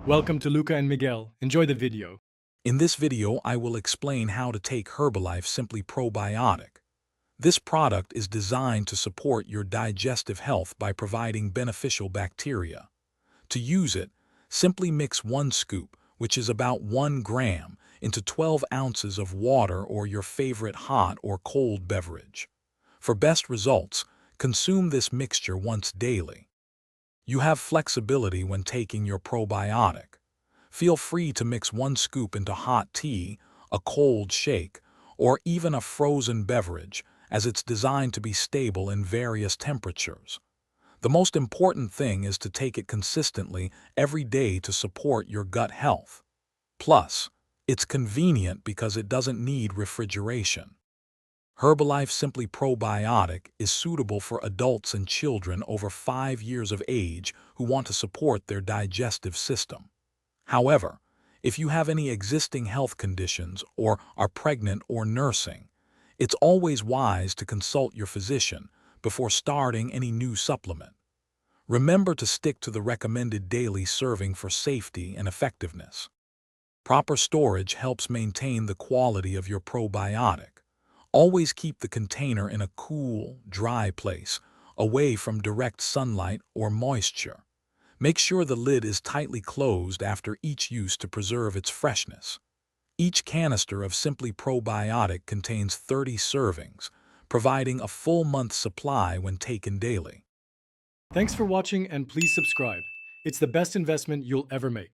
Welcome to Luca and Miguel. Enjoy the video. In this video, I will explain how to take Herbalife Simply Probiotic. This product is designed to support your digestive health by providing beneficial bacteria. To use it, simply mix 1 scoop, which is about 1 gram, into 12 ounces of water or your favorite hot or cold beverage. For best results, consume this mixture once daily. You have flexibility when taking your probiotic. Feel free to mix 1 scoop into hot tea, a cold shake, or even a frozen beverage, as it's designed to be stable in various temperatures. The most important thing is to take it consistently every day to support your gut health. Plus, it's convenient because it doesn't need refrigeration. Herbalife Simply Probiotic is suitable for adults and children over 5 years of age who want to support their digestive system. However, if you have any existing health conditions or are pregnant or nursing, it's always wise to consult your physician before starting any new supplement. Remember to stick to the recommended daily serving for safety and effectiveness. Proper storage helps maintain the quality of your probiotic. Always keep the container in a cool, dry place, away from direct sunlight or moisture. Make sure the lid is tightly closed after each use to preserve its freshness. Each canister of Simply Probiotic contains 30 servings, providing a full month's supply when taken daily. Thanks for watching and please subscribe. It's the best investment you'll ever make.